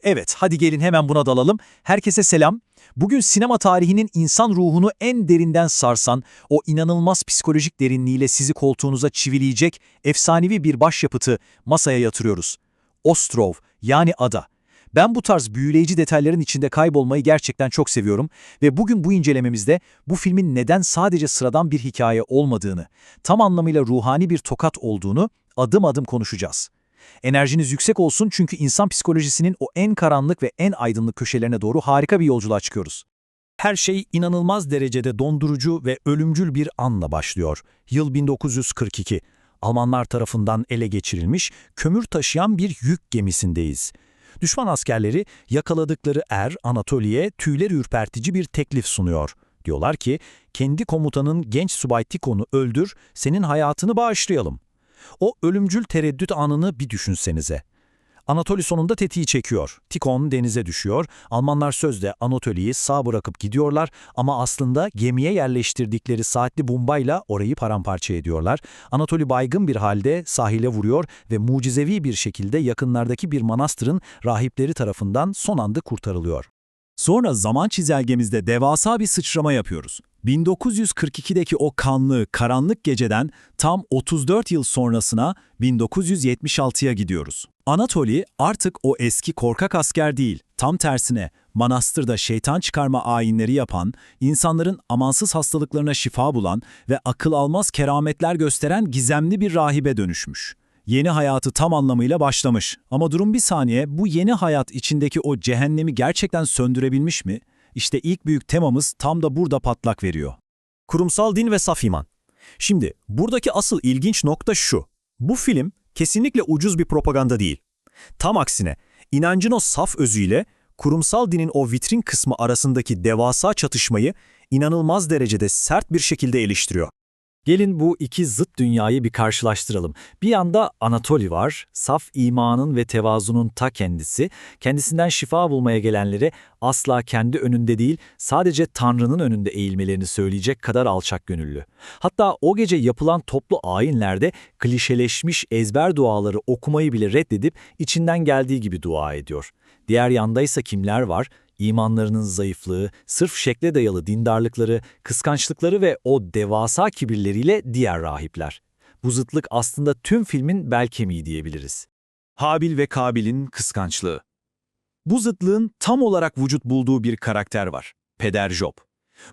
Evet, hadi gelin hemen buna dalalım. Herkese selam. Bugün sinema tarihinin insan ruhunu en derinden sarsan, o inanılmaz psikolojik derinliğiyle sizi koltuğunuza çivileyecek efsanevi bir başyapıtı masaya yatırıyoruz. Ostrov, yani ada. Ben bu tarz büyüleyici detayların içinde kaybolmayı gerçekten çok seviyorum ve bugün bu incelememizde bu filmin neden sadece sıradan bir hikaye olmadığını, tam anlamıyla ruhani bir tokat olduğunu adım adım konuşacağız. Enerjiniz yüksek olsun çünkü insan psikolojisinin o en karanlık ve en aydınlık köşelerine doğru harika bir yolculuğa çıkıyoruz. Her şey inanılmaz derecede dondurucu ve ölümcül bir anla başlıyor. Yıl 1942. Almanlar tarafından ele geçirilmiş, kömür taşıyan bir yük gemisindeyiz. Düşman askerleri yakaladıkları Anatoli'ye tüyler ürpertici bir teklif sunuyor. Diyorlar ki, kendi komutanın genç subay Tikon'u öldür, senin hayatını bağışlayalım. O ölümcül tereddüt anını bir düşünsenize. Anatoli sonunda tetiği çekiyor. Tikon denize düşüyor. Almanlar sözde Anatoli'yi sağ bırakıp gidiyorlar ama aslında gemiye yerleştirdikleri saatli bombayla orayı paramparça ediyorlar. Anatoli baygın bir halde sahile vuruyor ve mucizevi bir şekilde yakınlardaki bir manastırın rahipleri tarafından son anda kurtarılıyor. Sonra zaman çizelgemizde devasa bir sıçrama yapıyoruz. 1942'deki o kanlı, karanlık geceden tam 34 yıl sonrasına 1976'ya gidiyoruz. Anatoli artık o eski korkak asker değil, tam tersine manastırda şeytan çıkarma ayinleri yapan, insanların amansız hastalıklarına şifa bulan ve akıl almaz kerametler gösteren gizemli bir rahibe dönüşmüş. Yeni hayatı tam anlamıyla başlamış. Ama durun bir saniye, bu yeni hayat içindeki o cehennemi gerçekten söndürebilmiş mi? İşte ilk büyük temamız tam da burada patlak veriyor. Kurumsal din ve saf iman. Şimdi buradaki asıl ilginç nokta şu. Bu film kesinlikle ucuz bir propaganda değil. Tam aksine inancın o saf özüyle kurumsal dinin o vitrin kısmı arasındaki devasa çatışmayı inanılmaz derecede sert bir şekilde eleştiriyor. Gelin bu iki zıt dünyayı bir karşılaştıralım. Bir yanda Anatoli var, saf imanın ve tevazunun ta kendisi. Kendisinden şifa bulmaya gelenlere asla kendi önünde değil, sadece Tanrı'nın önünde eğilmelerini söyleyecek kadar alçak gönüllü. Hatta o gece yapılan toplu ayinlerde klişeleşmiş ezber duaları okumayı bile reddedip içinden geldiği gibi dua ediyor. Diğer yandaysa kimler var? İmanlarının zayıflığı, sırf şekle dayalı dindarlıkları, kıskançlıkları ve o devasa kibirleriyle diğer rahipler. Bu zıtlık aslında tüm filmin bel kemiği diyebiliriz. Habil ve Kabil'in kıskançlığı. Bu zıtlığın tam olarak vücut bulduğu bir karakter var. Peder Job.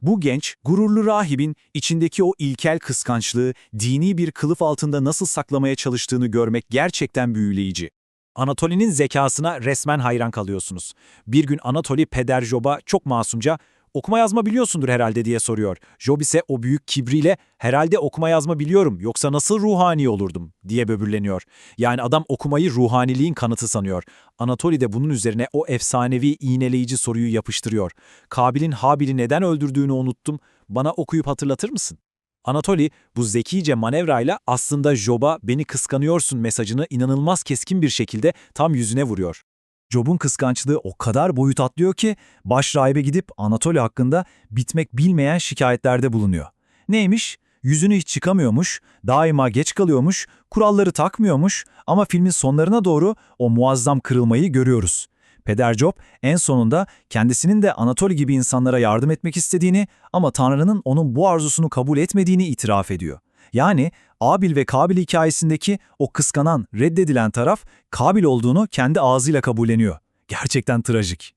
Bu genç, gururlu rahibin içindeki o ilkel kıskançlığı dini bir kılıf altında nasıl saklamaya çalıştığını görmek gerçekten büyüleyici. Anatoli'nin zekasına resmen hayran kalıyorsunuz. Bir gün Anatoli Peder Job'a çok masumca "Okuma yazma biliyorsundur herhalde" diye soruyor. Job ise o büyük kibriyle "Herhalde okuma yazma biliyorum, yoksa nasıl ruhani olurdum?" diye böbürleniyor. Yani adam okumayı ruhaniliğin kanıtı sanıyor. Anatoli de bunun üzerine o efsanevi iğneleyici soruyu yapıştırıyor. "Kabil'in Habil'i neden öldürdüğünü unuttum. Bana okuyup hatırlatır mısın?" Anatoli bu zekice manevrayla aslında Job'a "beni kıskanıyorsun" mesajını inanılmaz keskin bir şekilde tam yüzüne vuruyor. Job'un kıskançlığı o kadar boyut atlıyor ki başrahibe gidip Anatoli hakkında bitmek bilmeyen şikayetlerde bulunuyor. Neymiş? Yüzünü hiç çıkamıyormuş, daima geç kalıyormuş, kuralları takmıyormuş ama filmin sonlarına doğru o muazzam kırılmayı görüyoruz. Peder Job en sonunda kendisinin de Anatoli gibi insanlara yardım etmek istediğini ama Tanrı'nın onun bu arzusunu kabul etmediğini itiraf ediyor. Yani Abil ve Kabil hikayesindeki o kıskanan, reddedilen taraf Kabil olduğunu kendi ağzıyla kabulleniyor. Gerçekten trajik.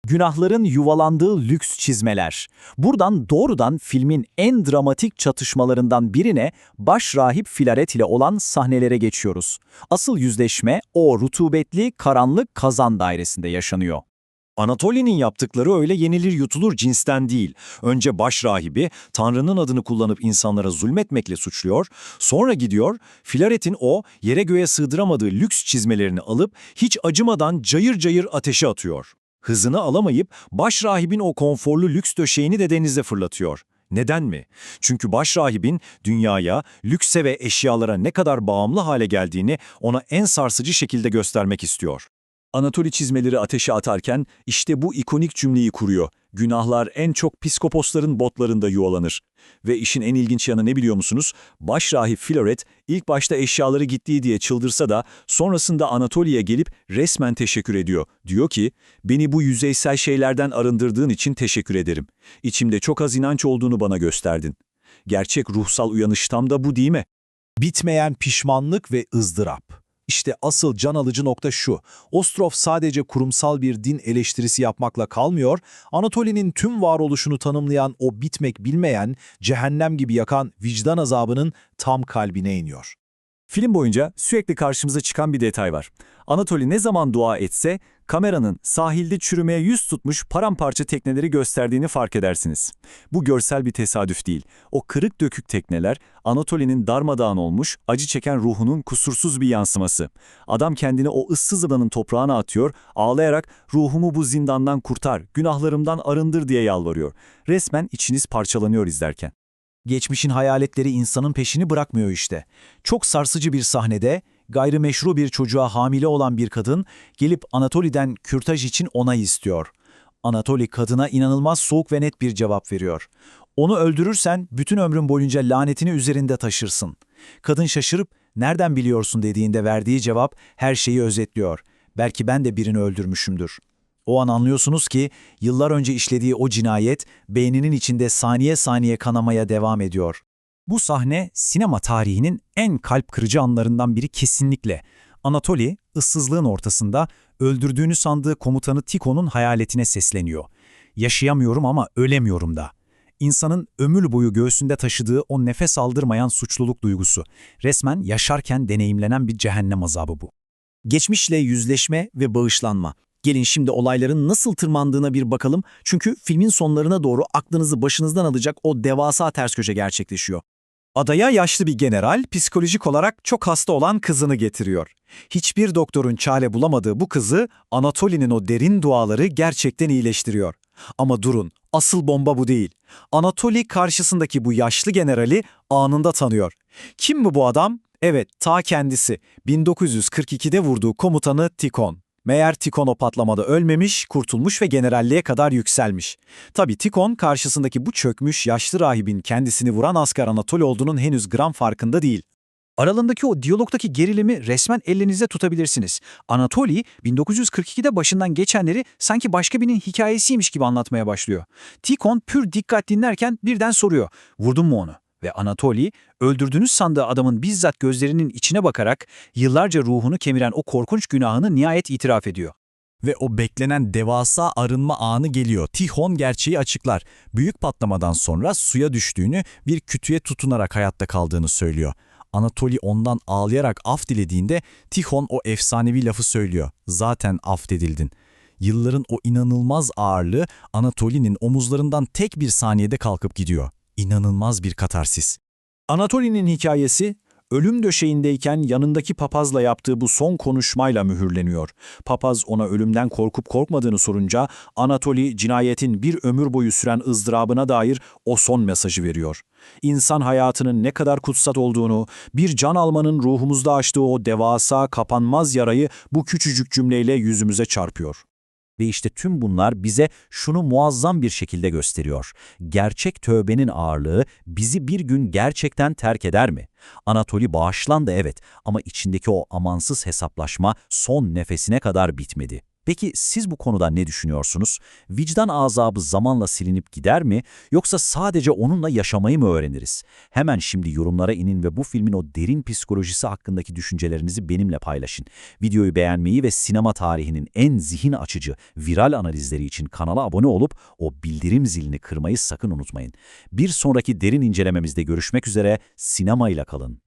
Günahların yuvalandığı lüks çizmeler. Buradan doğrudan filmin en dramatik çatışmalarından birine başrahip Filaret ile olan sahnelere geçiyoruz. Asıl yüzleşme o rutubetli, karanlık kazan dairesinde yaşanıyor. Anatoli'nin yaptıkları öyle yenilir yutulur cinsten değil. Önce başrahibi Tanrı'nın adını kullanıp insanlara zulmetmekle suçluyor, sonra gidiyor Filaret'in o yere göğe sığdıramadığı lüks çizmelerini alıp hiç acımadan cayır cayır ateşe atıyor. Hızını alamayıp başrahibin o konforlu lüks döşeğini de denize fırlatıyor. Neden mi? Çünkü başrahibin dünyaya, lükse ve eşyalara ne kadar bağımlı hale geldiğini ona en sarsıcı şekilde göstermek istiyor. Anatoli çizmeleri ateşe atarken işte bu ikonik cümleyi kuruyor. Günahlar en çok psikoposların botlarında yuvalanır. Ve işin en ilginç yanı ne biliyor musunuz? Başrahip Filaret ilk başta eşyaları gittiği diye çıldırsa da sonrasında Anatoli'ye gelip resmen teşekkür ediyor. Diyor ki, beni bu yüzeysel şeylerden arındırdığın için teşekkür ederim. İçimde çok az inanç olduğunu bana gösterdin. Gerçek ruhsal uyanış tam da bu değil mi? Bitmeyen pişmanlık ve ızdırap. İşte asıl can alıcı nokta şu. Ostrov sadece kurumsal bir din eleştirisi yapmakla kalmıyor, Anatoli'nin tüm varoluşunu tanımlayan o bitmek bilmeyen, cehennem gibi yakan vicdan azabının tam kalbine iniyor. Film boyunca sürekli karşımıza çıkan bir detay var. Anatoli ne zaman dua etse, kameranın sahilde çürümeye yüz tutmuş paramparça tekneleri gösterdiğini fark edersiniz. Bu görsel bir tesadüf değil. O kırık dökük tekneler, Anatoli'nin darmadağın olmuş, acı çeken ruhunun kusursuz bir yansıması. Adam kendini o ıssız adanın toprağına atıyor, ağlayarak ruhumu bu zindandan kurtar, günahlarımdan arındır diye yalvarıyor. Resmen içiniz parçalanıyor izlerken. Geçmişin hayaletleri insanın peşini bırakmıyor işte. Çok sarsıcı bir sahnede gayrimeşru bir çocuğa hamile olan bir kadın gelip Anatoli'den kürtaj için onay istiyor. Anatoli kadına inanılmaz soğuk ve net bir cevap veriyor. Onu öldürürsen bütün ömrün boyunca lanetini üzerinde taşırsın. Kadın şaşırıp nereden biliyorsun dediğinde verdiği cevap her şeyi özetliyor. Belki ben de birini öldürmüşümdür. O an anlıyorsunuz ki yıllar önce işlediği o cinayet beyninin içinde saniye saniye kanamaya devam ediyor. Bu sahne sinema tarihinin en kalp kırıcı anlarından biri kesinlikle. Anatoli, ıssızlığın ortasında öldürdüğünü sandığı komutanı Tikhon'un hayaletine sesleniyor. Yaşayamıyorum ama ölemiyorum da. İnsanın ömür boyu göğsünde taşıdığı o nefes aldırmayan suçluluk duygusu. Resmen yaşarken deneyimlenen bir cehennem azabı bu. Geçmişle yüzleşme ve bağışlanma. Gelin şimdi olayların nasıl tırmandığına bir bakalım çünkü filmin sonlarına doğru aklınızı başınızdan alacak o devasa ters köşe gerçekleşiyor. Adaya yaşlı bir general psikolojik olarak çok hasta olan kızını getiriyor. Hiçbir doktorun çare bulamadığı bu kızı Anatoli'nin o derin duaları gerçekten iyileştiriyor. Ama durun, asıl bomba bu değil. Anatoli karşısındaki bu yaşlı generali anında tanıyor. Kim mi bu adam? Evet, ta kendisi. 1942'de vurduğu komutanı Tikhon. Meğer Tikhon o patlamada ölmemiş, kurtulmuş ve generalliğe kadar yükselmiş. Tabii Tikhon karşısındaki bu çökmüş yaşlı rahibin kendisini vuran asker Anatoli olduğunun henüz gram farkında değil. Aralarındaki o diyalogdaki gerilimi resmen elinizde tutabilirsiniz. Anatoli 1942'de başından geçenleri sanki başka birinin hikayesiymiş gibi anlatmaya başlıyor. Tikhon pür dikkat dinlerken birden soruyor, "Vurdun mu onu?" Ve Anatoli, öldürdüğünüz sandığı adamın bizzat gözlerinin içine bakarak yıllarca ruhunu kemiren o korkunç günahını nihayet itiraf ediyor. Ve o beklenen devasa arınma anı geliyor. Tikhon gerçeği açıklar. Büyük patlamadan sonra suya düştüğünü, bir kütüğe tutunarak hayatta kaldığını söylüyor. Anatoli ondan ağlayarak af dilediğinde Tikhon o efsanevi lafı söylüyor. Zaten affedildin. Yılların o inanılmaz ağırlığı Anatoli'nin omuzlarından tek bir saniyede kalkıp gidiyor. İnanılmaz bir katarsis. Anatoli'nin hikayesi, ölüm döşeğindeyken yanındaki papazla yaptığı bu son konuşmayla mühürleniyor. Papaz ona ölümden korkup korkmadığını sorunca Anatoli cinayetin bir ömür boyu süren ızdırabına dair o son mesajı veriyor. İnsan hayatının ne kadar kutsal olduğunu, bir can almanın ruhumuzda açtığı o devasa, kapanmaz yarayı bu küçücük cümleyle yüzümüze çarpıyor. Ve işte tüm bunlar bize şunu muazzam bir şekilde gösteriyor. Gerçek tövbenin ağırlığı bizi bir gün gerçekten terk eder mi? Anatoli bağışlandı evet ama içindeki o amansız hesaplaşma son nefesine kadar bitmedi. Peki siz bu konuda ne düşünüyorsunuz? Vicdan azabı zamanla silinip gider mi? Yoksa sadece onunla yaşamayı mı öğreniriz? Hemen şimdi yorumlara inin ve bu filmin o derin psikolojisi hakkındaki düşüncelerinizi benimle paylaşın. Videoyu beğenmeyi ve sinema tarihinin en zihin açıcı, viral analizleri için kanala abone olup o bildirim zilini kırmayı sakın unutmayın. Bir sonraki derin incelememizde görüşmek üzere, sinemayla kalın.